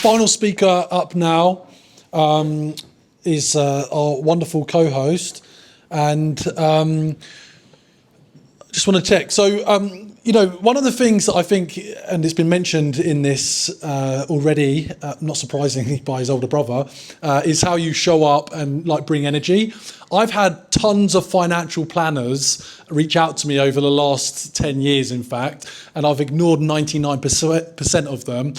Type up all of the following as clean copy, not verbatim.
Final speaker up now is our wonderful co-host, and just want to check. So, one of the things that I think, and it's been mentioned in this already, not surprisingly by his older brother, is how you show up and bring energy. I've had tons of financial planners reach out to me over the last 10 years, in fact, and I've ignored 99% of them.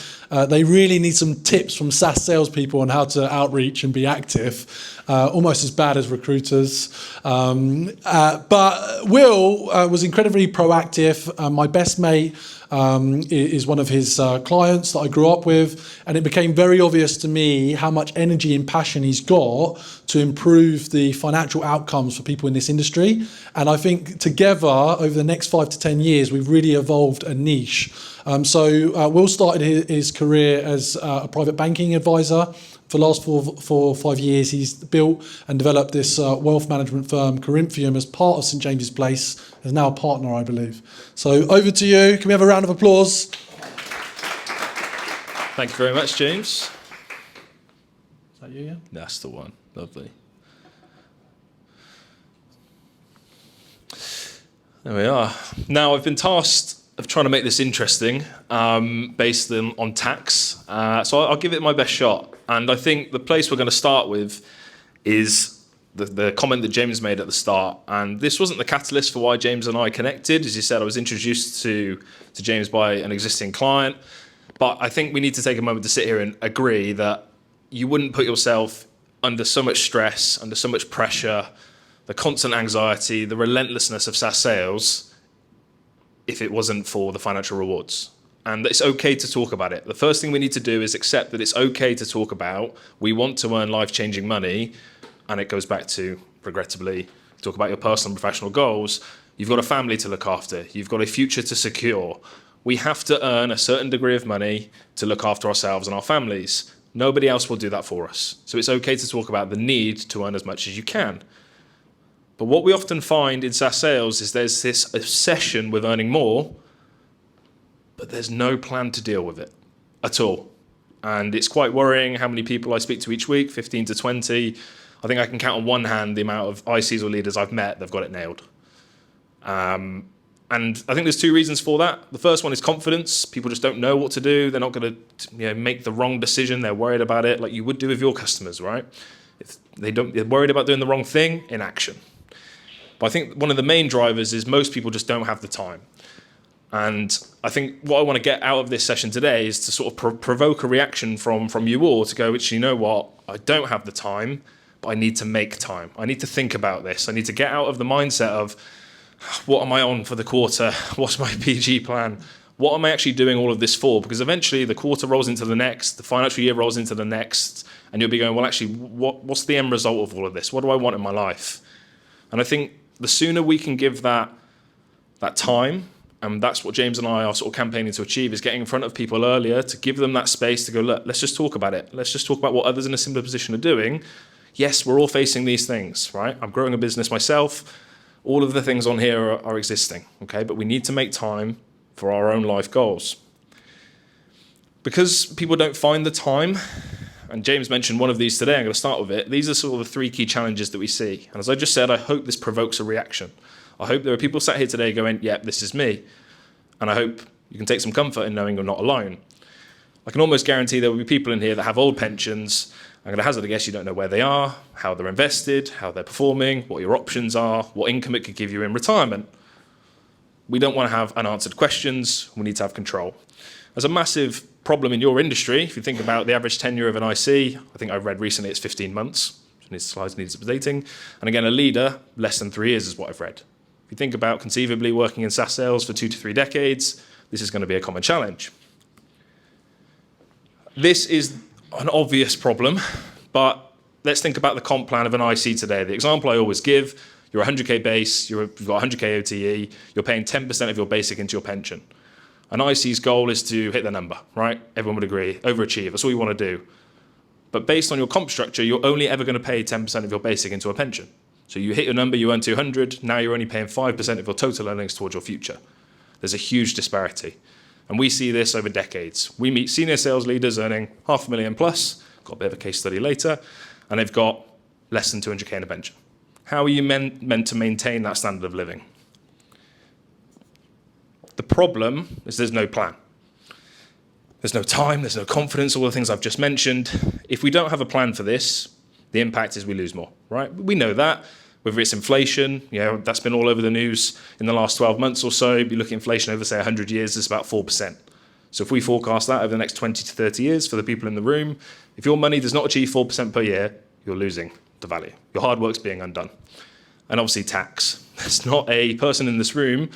They really need some tips from SaaS salespeople on how to outreach and be active, almost as bad as recruiters. But Will was incredibly proactive. My best mate is one of his clients that I grew up with, and it became very obvious to me how much energy and passion he's got to improve the financial outcomes for people in this industry. And I think together, over the next 5 to 10 years, we've really evolved a niche. So Will started his career as a private banking advisor. For the last 4 or 5 years, he's built and developed this wealth management firm, Corinthian, as part of St James's Place. Is now a partner, I believe. So over to you. Can we have a round of applause? Thank you very much, James. Is that you, yeah? That's the one. Lovely. There we are. Now, I've been tasked of trying to make this interesting based on tax. So I'll give it my best shot. And I think the place we're going to start with is the comment that James made at the start. And this wasn't the catalyst for why James and I connected. As you said, I was introduced to James by an existing client. But I think we need to take a moment to sit here and agree that you wouldn't put yourself under so much stress, under so much pressure, the constant anxiety, the relentlessness of SaaS sales, if it wasn't for the financial rewards. And it's okay to talk about it. The first thing we need to do is accept that it's okay to talk about. We want to earn life-changing money, and it goes back to, regrettably, talk about your personal and professional goals. You've got a family to look after. You've got a future to secure. We have to earn a certain degree of money to look after ourselves and our families. Nobody else will do that for us. So it's okay to talk about the need to earn as much as you can. But what we often find in SaaS sales is there's this obsession with earning more, but there's no plan to deal with it at all. And it's quite worrying how many people I speak to each week, 15 to 20. I think I can count on one hand the amount of ICs or leaders I've met that've got it nailed. And I think there's 2 reasons for that. The first one is confidence. People just don't know what to do. They're not going to make the wrong decision. They're worried about it like you would do with your customers, right? If they're worried about doing the wrong thing, inaction. But I think one of the main drivers is most people just don't have the time. And I think what I want to get out of this session today is to sort of provoke a reaction from you all to go, which, you know what, I don't have the time, but I need to make time. I need to think about this. I need to get out of the mindset of, what am I on for the quarter? What's my PG plan? What am I actually doing all of this for? Because eventually the quarter rolls into the next, the financial year rolls into the next, and you'll be going, well, actually, what's the end result of all of this? What do I want in my life? And I think the sooner we can give that time, and that's what James and I are sort of campaigning to achieve, is getting in front of people earlier to give them that space to go, look, let's just talk about it. Let's just talk about what others in a similar position are doing. Yes, we're all facing these things, right? I'm growing a business myself. All of the things on here are existing, okay? But we need to make time for our own life goals. Because people don't find the time, and James mentioned one of these today, I'm going to start with it. These are sort of the 3 key challenges that we see. And as I just said, I hope this provokes a reaction. I hope there are people sat here today going, yep, this is me. And I hope you can take some comfort in knowing you're not alone. I can almost guarantee there will be people in here that have old pensions. I'm going to hazard a guess you don't know where they are, how they're invested, how they're performing, what your options are, what income it could give you in retirement. We don't want to have unanswered questions. We need to have control. There's a massive problem in your industry. If you think about the average tenure of an IC, I think I read recently it's 15 months. Slides needs updating. And again, a leader, less than 3 years is what I've read. If you think about conceivably working in SaaS sales for 2 to 3 decades, this is going to be a common challenge. This is an obvious problem, but let's think about the comp plan of an IC today. The example I always give, you're 100K base, you've got 100K OTE, you're paying 10% of your basic into your pension. An IC's goal is to hit the number, right? Everyone would agree, overachieve, that's all you want to do. But based on your comp structure, you're only ever going to pay 10% of your basic into a pension. So you hit your number, you earn 200, now you're only paying 5% of your total earnings towards your future. There's a huge disparity. And we see this over decades. We meet senior sales leaders earning $500,000 plus, got a bit of a case study later, and they've got less than 200K in a pension. How are you meant to maintain that standard of living? The problem is there's no plan. There's no time, there's no confidence, all the things I've just mentioned. If we don't have a plan for this, the impact is we lose more, right? We know that, whether it's inflation, that's been all over the news in the last 12 months or so. You look at inflation over, say, 100 years, it's about 4%. So if we forecast that over the next 20 to 30 years for the people in the room, if your money does not achieve 4% per year, you're losing the value. Your hard work's being undone. And obviously tax. There's not a person in this room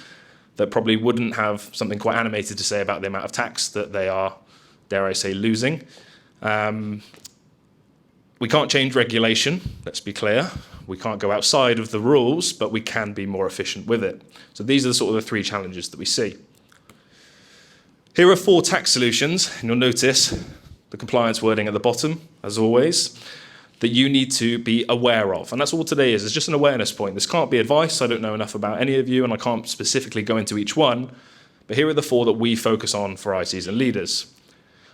that probably wouldn't have something quite animated to say about the amount of tax that they are, dare I say, losing. We can't change regulation, let's be clear. We can't go outside of the rules, but we can be more efficient with it. So these are the three challenges that we see. Here are 4 tax solutions, and you'll notice the compliance wording at the bottom, as always, that you need to be aware of. And that's all today is. It's just an awareness point. This can't be advice. I don't know enough about any of you, and I can't specifically go into each one. But here are the 4 that we focus on for ICs and leaders.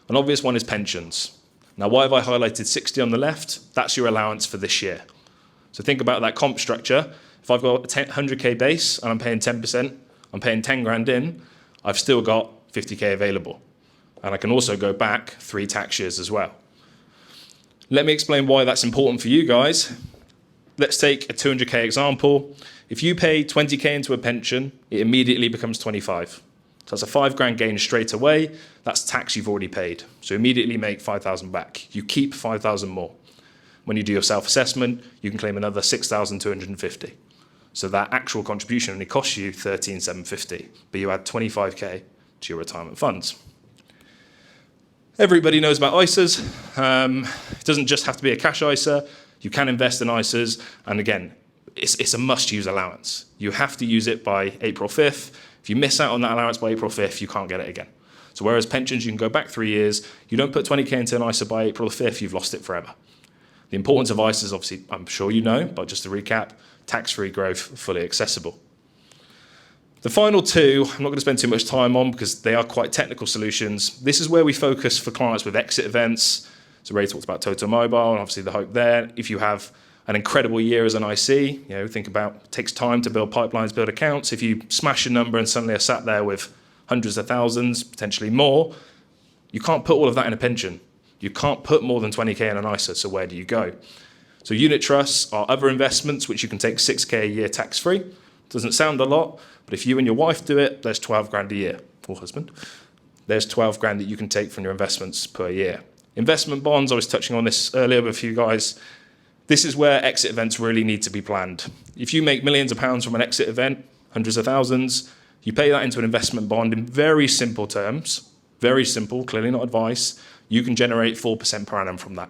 An obvious one is pensions. Now, why have I highlighted 60 on the left? That's your allowance for this year. So think about that comp structure. If I've got a 100K base and I'm paying 10%, I'm paying 10 grand in, I've still got 50K available. And I can also go back 3 tax years as well. Let me explain why that's important for you guys. Let's take a 200K example. If you pay 20K into a pension, it immediately becomes 25. So that's a 5 grand gain straight away. That's tax you've already paid. So immediately make 5,000 back. You keep 5,000 more. When you do your self-assessment, you can claim another 6,250. So that actual contribution only costs you 13,750, but you add 25K to your retirement funds. Everybody knows about ISAs. It doesn't just have to be a cash ISA. You can invest in ISAs. And again, it's a must-use allowance. You have to use it by April 5th. If you miss out on that allowance by April 5th, you can't get it again. So whereas pensions, you can go back 3 years. You don't put 20K into an ISA by April 5th, you've lost it forever. The importance of ISAs, obviously, I'm sure you know, but just to recap, tax-free growth, fully accessible. The final 2, I'm not going to spend too much time on because they are quite technical solutions. This is where we focus for clients with exit events. So Ray talked about Total Mobile and obviously the hope there. If you have an incredible year as an IC, think about it takes time to build pipelines, build accounts. If you smash a number and suddenly are sat there with hundreds of thousands, potentially more, you can't put all of that in a pension. You can't put more than 20K in an ISA, so where do you go? So unit trusts are other investments which you can take 6K a year tax-free. Doesn't sound a lot, but if you and your wife do it, there's 12 grand a year, or husband. There's 12 grand that you can take from your investments per year. Investment bonds, I was touching on this earlier with you guys. This is where exit events really need to be planned. If you make millions of pounds from an exit event, hundreds of thousands, you pay that into an investment bond in very simple terms, very simple, clearly not advice, you can generate 4% per annum from that.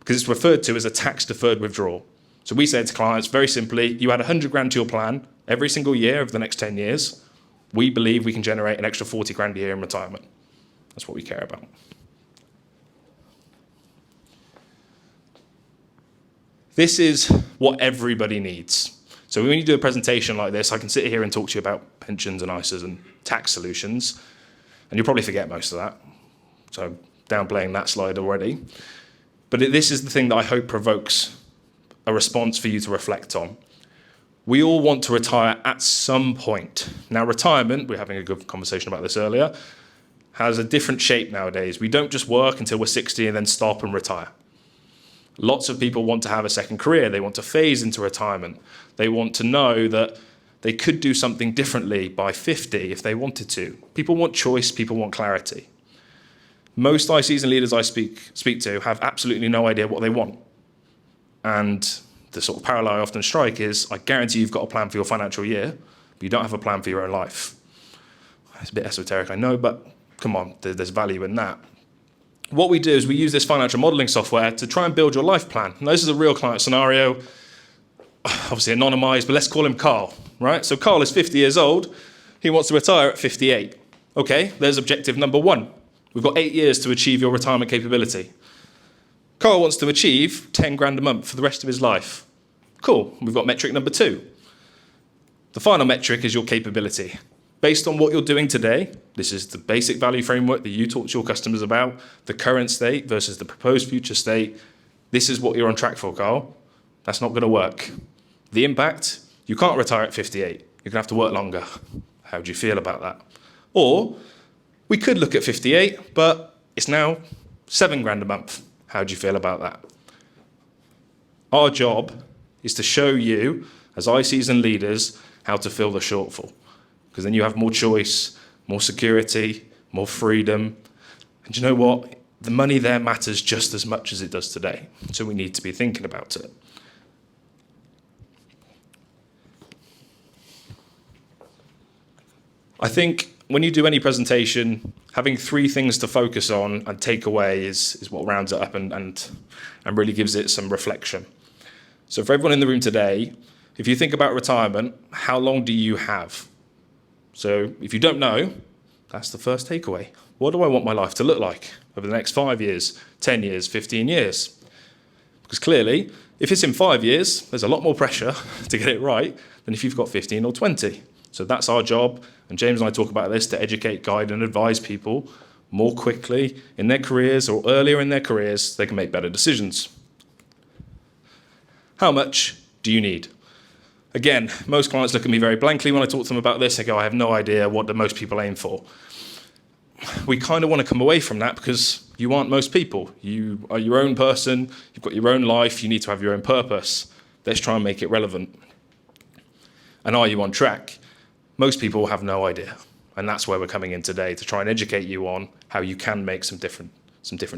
Because it's referred to as a tax-deferred withdrawal. So we say to clients, very simply, you add 100 grand to your plan every single year over the next 10 years, we believe we can generate an extra 40 grand a year in retirement. That's what we care about. This is what everybody needs. So when you do a presentation like this, I can sit here and talk to you about pensions and ISAs and tax solutions, and you'll probably forget most of that. So I'm downplaying that slide already. But this is the thing that I hope provokes a response for you to reflect on. We all want to retire at some point. Now, retirement, we were having a good conversation about this earlier, has a different shape nowadays. We don't just work until we're 60 and then stop and retire. Lots of people want to have a second career. They want to phase into retirement. They want to know that they could do something differently by 50 if they wanted to. People want choice. People want clarity. Most ICs and leaders I speak to have absolutely no idea what they want. And the sort of parallel I often strike is, I guarantee you've got a plan for your financial year, but you don't have a plan for your own life. It's a bit esoteric, I know, but come on, there's value in that. What we do is we use this financial modeling software to try and build your life plan. Now, this is a real client scenario, obviously anonymized, but let's call him Carl, right? So Carl is 50 years old. He wants to retire at 58. Okay, there's objective number 1. We've got 8 years to achieve your retirement capability. Carl wants to achieve 10 grand a month for the rest of his life. Cool, we've got metric number 2. The final metric is your capability. based on what you're doing today, this is the basic value framework that you talk to your customers about, the current state versus the proposed future state. This is what you're on track for, Carl. That's not going to work. The impact, you can't retire at 58. You're going to have to work longer. How do you feel about that? Or we could look at 58, but it's now $7,000 a month. How do you feel about that? Our job is to show you, as ICs and leaders, how to fill the shortfall. Because then you have more choice, more security, more freedom. And you know what? The money there matters just as much as it does today. So we need to be thinking about it. I think when you do any presentation, having 3 things to focus on and take away is what rounds it up and really gives it some reflection. So for everyone in the room today, if you think about retirement, how long do you have? So if you don't know, that's the first takeaway. What do I want my life to look like over the next 5 years, 10 years, 15 years? Because clearly, if it's in 5 years, there's a lot more pressure to get it right than if you've got 15 or 20. So that's our job, and James and I talk about this to educate, guide, and advise people more quickly in their careers or earlier in their careers, they can make better decisions. How much do you need? Again, most clients look at me very blankly when I talk to them about this. They go, I have no idea, what do most people aim for? We kind of want to come away from that because you aren't most people. You are your own person, you've got your own life, you need to have your own purpose. Let's try and make it relevant. And are you on track? Most people have no idea. And that's where we're coming in today, to try and educate you on how you can make some different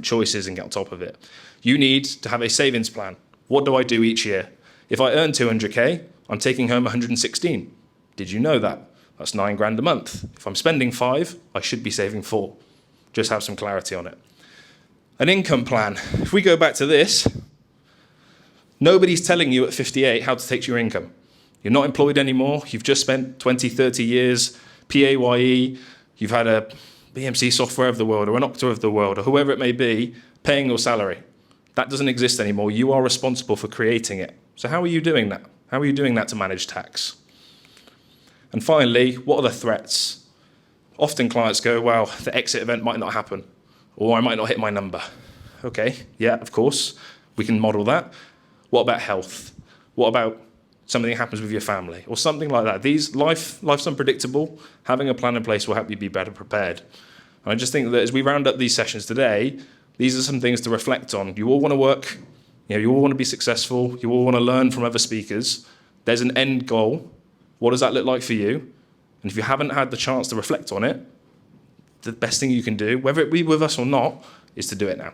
choices and get on top of it. You need to have a savings plan. What do I do each year? If I earn 200K, I'm taking home 116. Did you know that? That's $9,000 a month. If I'm spending 5, I should be saving 4. Just have some clarity on it. An income plan. If we go back to this, nobody's telling you at 58 how to take your income. You're not employed anymore. You've just spent 20, 30 years, PAYE. You've had a BMC Software of the world or an Okta of the world or whoever it may be paying your salary. That doesn't exist anymore. You are responsible for creating it. So how are you doing that? How are you doing that to manage tax? And finally, what are the threats? Often clients go, well, the exit event might not happen, or I might not hit my number. Okay, yeah, of course, we can model that. What about health? What about something happens with your family, or something like that? Life's unpredictable. Having a plan in place will help you be better prepared. And I just think that as we round up these sessions today, these are some things to reflect on. You all want to work, you all want to be successful, you all want to learn from other speakers. There's an end goal. What does that look like for you? And if you haven't had the chance to reflect on it, the best thing you can do, whether it be with us or not, is to do it now.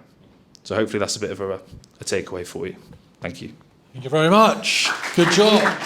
So hopefully that's a bit of a takeaway for you. Thank you. Thank you very much. Good job.